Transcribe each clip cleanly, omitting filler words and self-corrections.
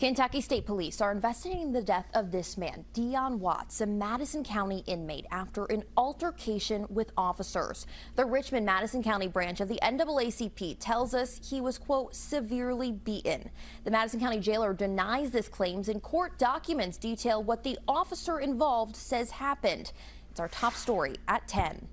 Kentucky State Police are investigating the death of this man, Deon Watts, a Madison County inmate, after an altercation with officers. The Richmond-Madison County branch of the NAACP tells us he was, quote, severely beaten. The Madison County jailer denies this claims, and court documents detail what the officer involved says happened. It's our top story at 10.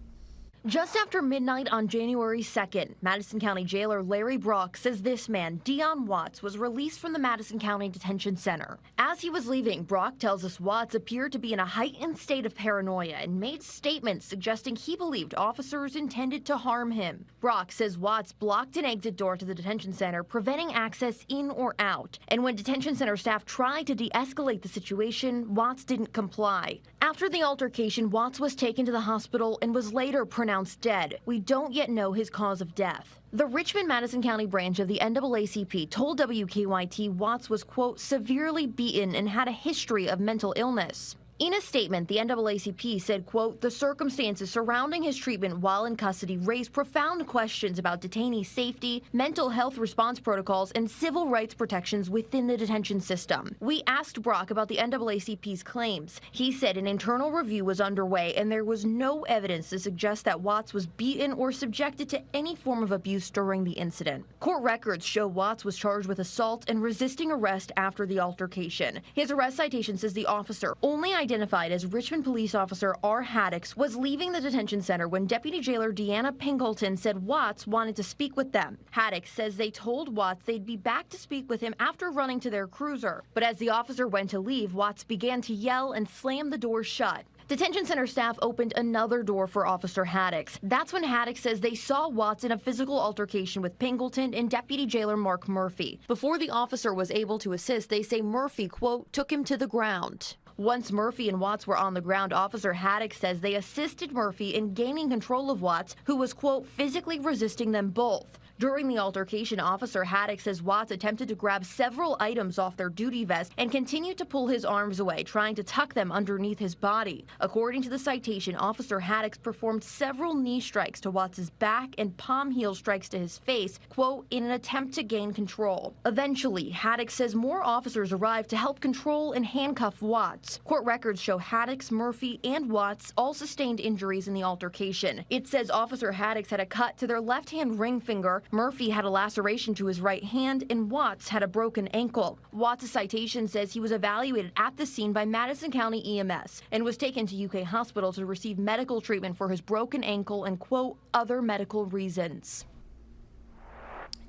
Just after midnight on January 2nd, Madison County jailer Larry Brock says this man, Deon Watts, was released from the Madison County Detention Center. As he was leaving, Brock tells us Watts appeared to be in a heightened state of paranoia and made statements suggesting he believed officers intended to harm him. Brock says Watts blocked an exit door to the detention center, preventing access in or out. And when detention center staff tried to de-escalate the situation, Watts didn't comply. After the altercation, Watts was taken to the hospital and was later pronounced dead. We don't yet know his cause of death. The Richmond-Madison County branch of the NAACP told WKYT Watts was, quote, severely beaten and had a history of mental illness. In a statement, the NAACP said, quote, the circumstances surrounding his treatment while in custody raised profound questions about detainees' safety, mental health response protocols, and civil rights protections within the detention system. We asked Brock about the NAACP's claims. He said an internal review was underway and there was no evidence to suggest that Watts was beaten or subjected to any form of abuse during the incident. Court records show Watts was charged with assault and resisting arrest after the altercation. His arrest citation says the officer, only identified as Richmond police officer R. Haddix, was leaving the detention center when Deputy Jailer Deanna Pingleton said Watts wanted to speak with them. Haddix says they told Watts they'd be back to speak with him after running to their cruiser. But as the officer went to leave, Watts began to yell and slam the door shut. Detention center staff opened another door for Officer Haddix. That's when Haddix says they saw Watts in a physical altercation with Pingleton and Deputy Jailer Mark Murphy. Before the officer was able to assist, they say Murphy, quote, took him to the ground. Once Murphy and Watts were on the ground, Officer Haddix says they assisted Murphy in gaining control of Watts, who was, quote, physically resisting them both. During the altercation, Officer Haddix says Watts attempted to grab several items off their duty vest and continued to pull his arms away, trying to tuck them underneath his body. According to the citation, Officer Haddix performed several knee strikes to Watts' back and palm heel strikes to his face, quote, in an attempt to gain control. Eventually, Haddix says more officers arrived to help control and handcuff Watts. Court records show Haddix, Murphy, and Watts all sustained injuries in the altercation. It says Officer Haddix had a cut to their left-hand ring finger, Murphy had a laceration to his right hand, and Watts had a broken ankle. Watts' citation says he was evaluated at the scene by Madison County EMS and was taken to UK Hospital to receive medical treatment for his broken ankle and, quote, other medical reasons.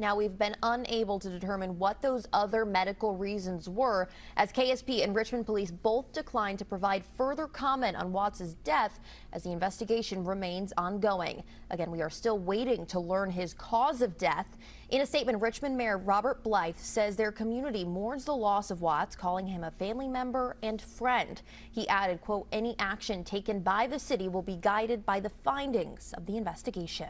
Now, we've been unable to determine what those other medical reasons were, as KSP and Richmond police both declined to provide further comment on Watts' death as the investigation remains ongoing. Again, we are still waiting to learn his cause of death. In a statement, Richmond Mayor Robert Blythe says their community mourns the loss of Watts, calling him a family member and friend. He added, quote, any action taken by the city will be guided by the findings of the investigation.